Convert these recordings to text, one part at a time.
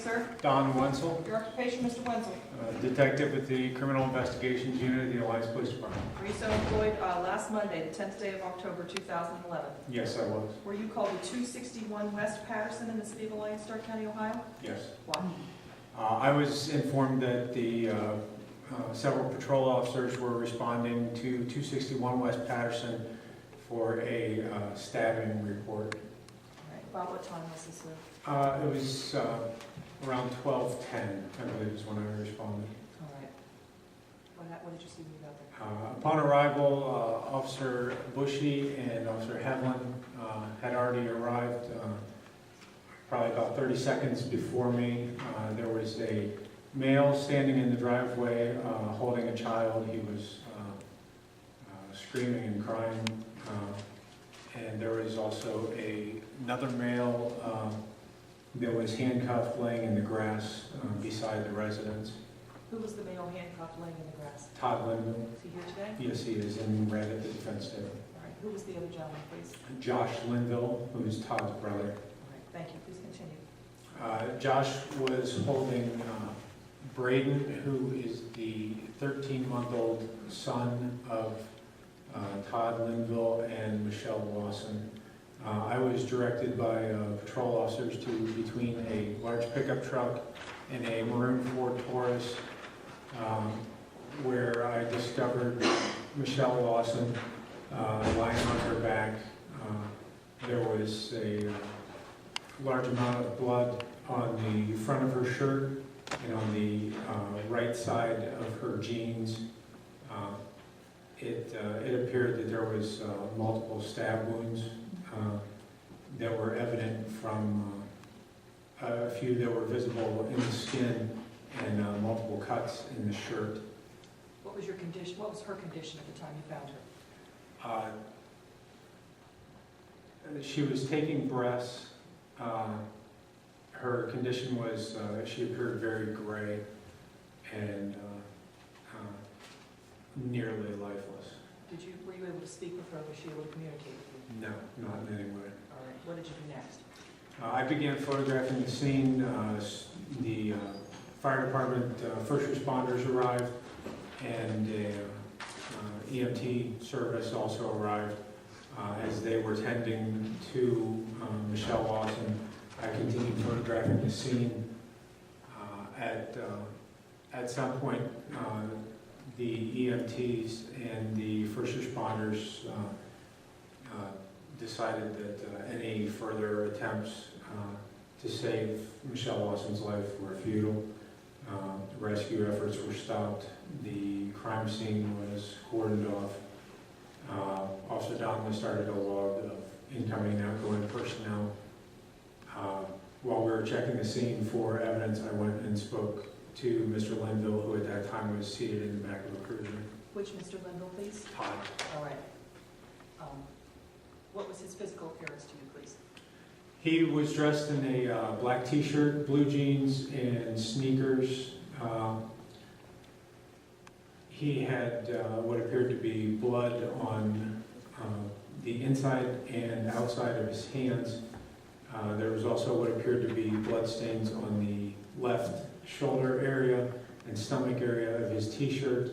sir? Don Wenzel, Your occupation, Mr. Wenzel? detective with the Criminal Investigations Unit of the Alliance Police Department. Were you so employed last Monday, the 10th day of October 2011? Yes, I was. Were you called to 261 West Patterson in the city of Alliance, Stark County, Ohio? Yes. Why? I was informed that the several patrol officers were responding to 261 West Patterson for a stabbing report. All right. About what time was this, sir? It was around 12:10, I believe, is when I responded. All right. What did you see when you got there? Upon arrival, Officer Bushy and Officer Hedlund had already arrived. Probably about 30 seconds before me. There was a male standing in the driveway holding a child. He was screaming and crying. And there was also another male that was handcuffed laying in the grass beside the residence. Who was the male handcuffed laying in the grass? Todd Linville. Is he here today? Yes, he is in red at the defense table. All right. Who was the other gentleman, please? Josh Linville, who is Todd's brother. All right. Thank you. Please continue. Josh was holding Braden, who is the 13-month-old son of Todd Linville and Michelle Lawson. I was directed by patrol officers to between a large pickup truck and a maroon Ford Taurus, where I discovered Michelle Lawson lying on her back. There was a large amount of blood on the front of her shirt and on the right side of her jeans. It appeared that there was multiple stab wounds that were evident from a few that were visible in the skin and multiple cuts in the shirt. What was your condition? What was her condition at the time you found her? She was taking breaths. Her condition was, she appeared very gray and nearly lifeless. Were you able to speak with her? Was she able to communicate with you? No, not in any way. All right. What did you do next? I began photographing the scene. The fire department first responders arrived, and EMT service also arrived. As they were tending to Michelle Lawson, I continued photographing the scene. At some point, the EMTs and the first responders decided that any further attempts to save Michelle Lawson's life were futile. Rescue efforts were stopped. The crime scene was cordoned off. Officer Donnelly started a log of incoming and outgoing personnel. While we were checking the scene for evidence, I went and spoke to Mr. Linville, who at that time was seated in the back of a cruiser. Which Mr. Linville, please? Todd. All right. What was his physical appearance to you, please? He was dressed in a black t-shirt, blue jeans, and sneakers. He had what appeared to be blood on the inside and outside of his hands. There was also what appeared to be blood stains on the left shoulder area and stomach area of his t-shirt.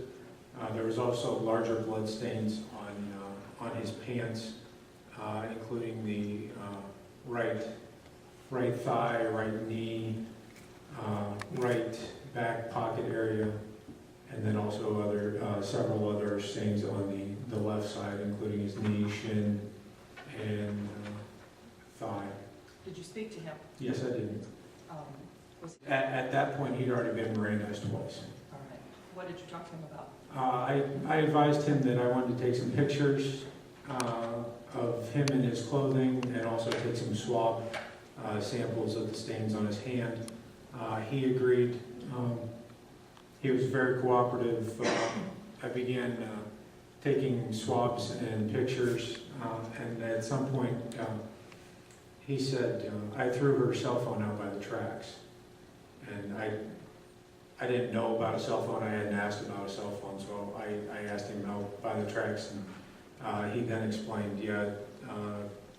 There was also larger blood stains on his pants, including the right thigh, right knee, right back pocket area, and then also several other stains on the left side, including his knee, shin, and thigh. Did you speak to him? Yes, I did. Was At that point, he'd already been Mirandized twice. All right. What did you talk to him about? I advised him that I wanted to take some pictures of him in his clothing and also take some swab samples of the stains on his hand. He agreed. He was very cooperative. I began taking swabs and pictures, and at some point he said, I threw her cell phone out by the tracks. And I didn't know about a cell phone. I hadn't asked about a cell phone, so I asked him out by the tracks, and he then explained,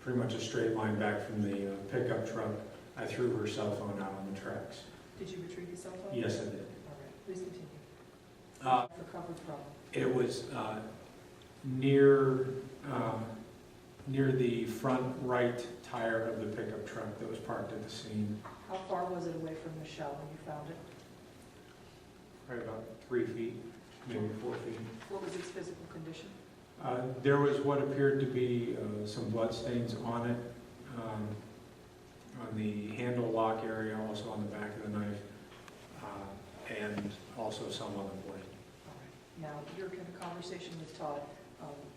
pretty much a straight line back from the pickup truck. I threw her cell phone out on the tracks. Did you retrieve your cell phone? Yes, I did. All right, please continue. Recovered from. It was near the front right tire of the pickup truck that was parked at the scene. How far was it away from Michelle when you found it? Right about 3 feet, maybe 4 feet. What was its physical condition? There was what appeared to be some blood stains on it, on the handle lock area, also on the back of the knife, and also some on the blade. All right. Now, your conversation with Todd,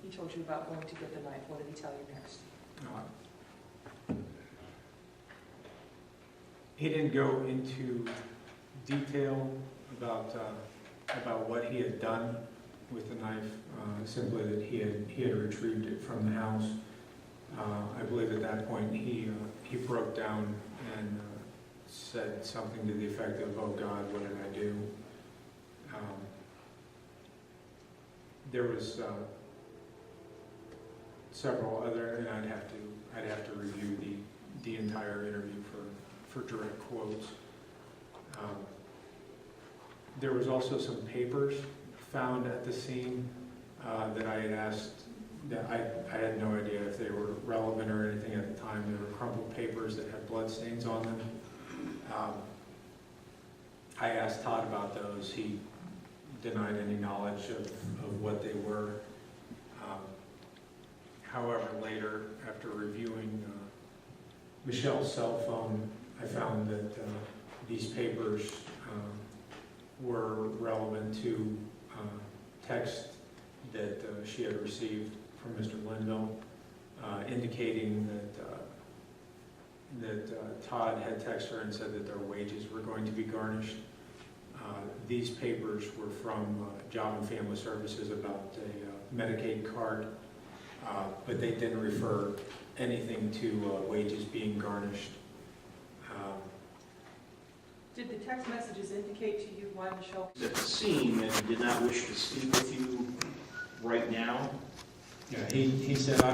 he told you about going to get the knife. What did he tell you next? He didn't go into detail about what he had done with the knife, simply that he had retrieved it from the house. I believe at that point he broke down and said something to the effect of, "Oh God, what did I do?" There was several other, and I'd have to review the entire interview for direct quotes. There was also some papers found at the scene that I had asked, that I had no idea if they were relevant or anything at the time. They were crumpled papers that had blood stains on them. I asked Todd about those. He denied any knowledge of what they were. However, later, after reviewing Michelle's cell phone, I found that these papers were relevant to text that she had received from Mr. Linville, indicating that Todd had texted her and said that their wages were going to be garnished. These papers were from Job and Family Services about a Medicaid card, but they didn't refer anything to wages being garnished. Did the text messages indicate to you why Michelle? At the scene and did not wish to speak with you right now? Yeah, he said, I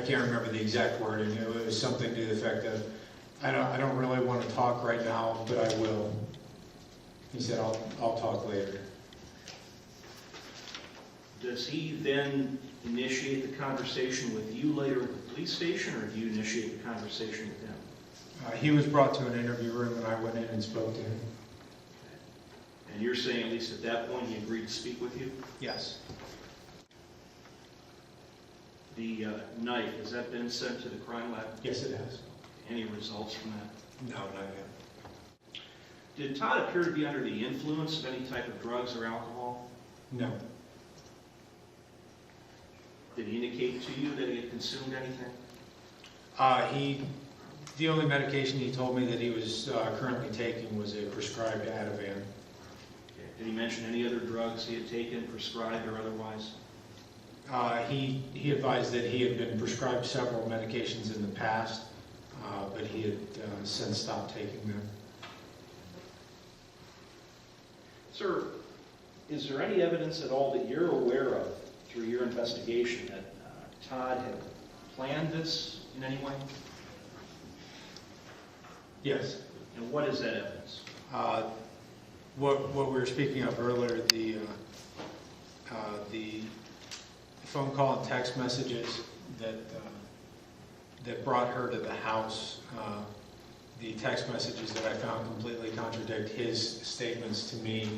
can't remember the exact wording. It was something to the effect of, I don't really want to talk right now, but I will. He said, I'll talk later. Does he then initiate the conversation with you later at the police station, or do you initiate the conversation with him? He was brought to an interview room and I went in and spoke to him. And you're saying at least at that point he agreed to speak with you? Yes. The knife, has that been sent to the crime lab? Yes, it has. Any results from that? No, not yet. Did Todd appear to be under the influence of any type of drugs or alcohol? No. Did he indicate to you that he had consumed anything? The only medication he told me that he was currently taking was a prescribed Ativan. Okay. Did he mention any other drugs he had taken, prescribed or otherwise? He advised that he had been prescribed several medications in the past, but he had since stopped taking them. Sir, is there any evidence at all that you're aware of through your investigation that Todd had planned this in any way? Yes. And what is that evidence? What we were speaking of earlier, the phone call and text messages that brought her to the house, the text messages that I found completely contradict his statements to me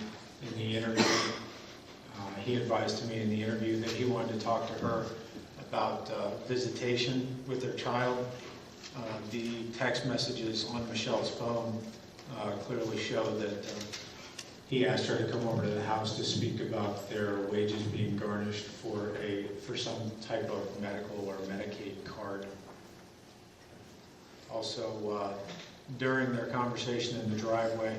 in the interview. He advised to me in the interview that he wanted to talk to her about visitation with their child. The text messages on Michelle's phone clearly show that he asked her to come over to the house to speak about their wages being garnished for some type of medical or Medicaid card. Also, during their conversation in the driveway,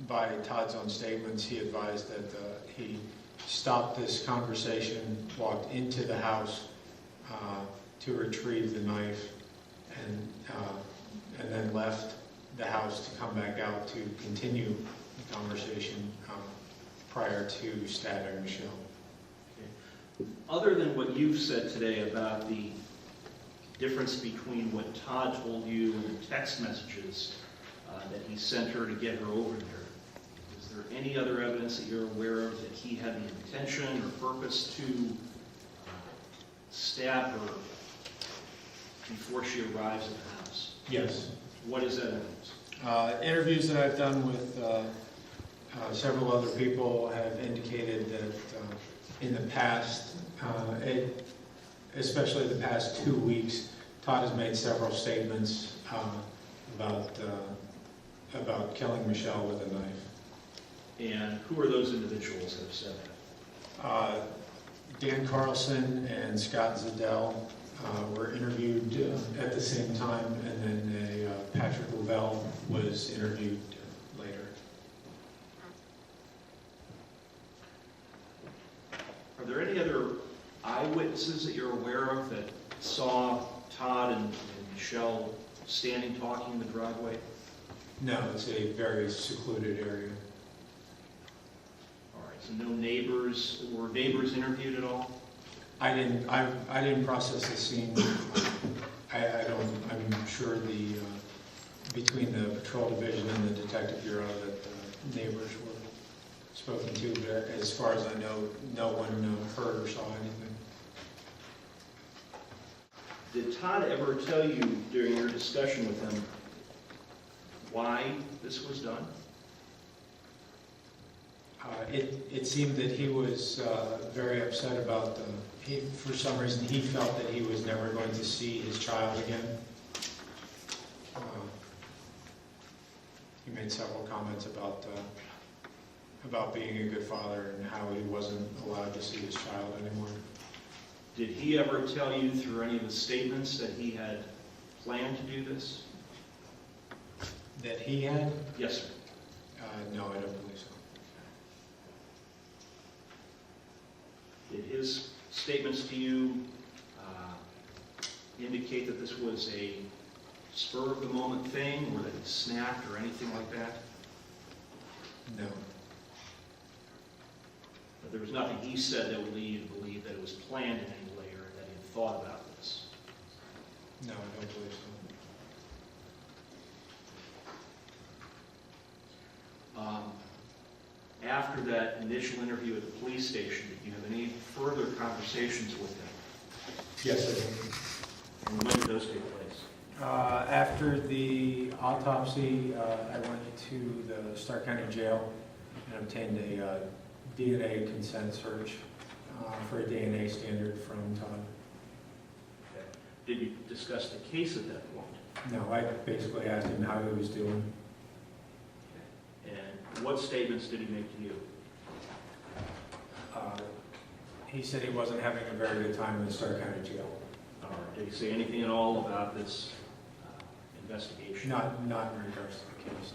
by Todd's own statements, he advised that he stopped this conversation, walked into the house to retrieve the knife, and then left the house to come back out to continue the conversation prior to stabbing Michelle. Okay. Other than what you've said today about the difference between what Todd told you and the text messages that he sent her to get her over there? Is there any other evidence that you're aware of that he had the intention or purpose to stab her before she arrives at the house? Yes. What is that evidence? Interviews that I've done with several other people have indicated that in the past, especially the past 2 weeks, Todd has made several statements about killing Michelle with a knife. And who are those individuals that have said that? Dan Carlson and Scott Zadell were interviewed at the same time, and then Patrick Lavelle was interviewed later. Are there any other eyewitnesses that you're aware of that saw Todd and Michelle standing talking in the driveway? No, it's a very secluded area. All right, so no neighbors, were neighbors interviewed at all? I didn't process the scene. I'm sure between the patrol division and the detective bureau that the neighbors were spoken to, but as far as I know, no one heard or saw anything. Did Todd ever tell you during your discussion with him why this was done? It seemed that he was very upset about for some reason he felt that he was never going to see his child again. He made several comments about being a good father and how he wasn't allowed to see his child anymore. Did he ever tell you through any of his statements that he had planned to do this? That he had? Yes, sir. No, I don't believe so. Did his statements to you indicate that this was a spur-of-the-moment thing, or that he snapped, or anything like that? No. But there was nothing he said that would lead you to believe that it was planned in any way, or that he had thought about this? No, I don't believe so. After that initial interview at the police station, did you have any further conversations with him? Yes, I did. And when did those take place? After the autopsy, I went to the Stark County Jail and obtained a DNA consent search for a DNA standard from Todd. Okay. Did you discuss the case at that point? No, I basically asked him how he was doing. And what statements did he make to you? He said he wasn't having a very good time in the Stark County Jail. Did he say anything at all about this investigation? Not in regards to the case.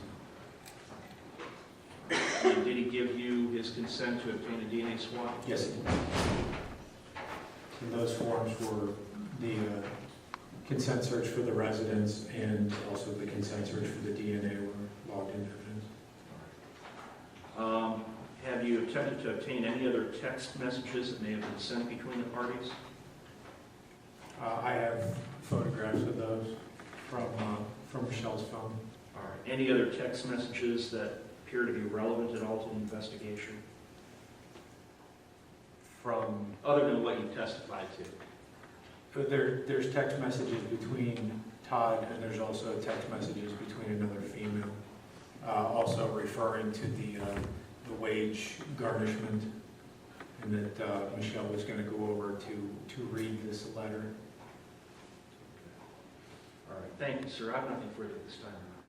And did he give you his consent to obtain a DNA swab? Yes, he did. And those forms were the consent search for the residents and also the consent search for the DNA were logged into evidence. Have you attempted to obtain any other text messages that may have been sent between the parties? I have photographs of those from Michelle's phone. All right. Any other text messages that appear to be relevant at all to the investigation? From Other than what you testified to? there's text messages between Todd and there's also text messages between another female, also referring to the wage garnishment, and that Michelle was going to go over to read this letter. All right. Thank you, sir. I have nothing further at this time.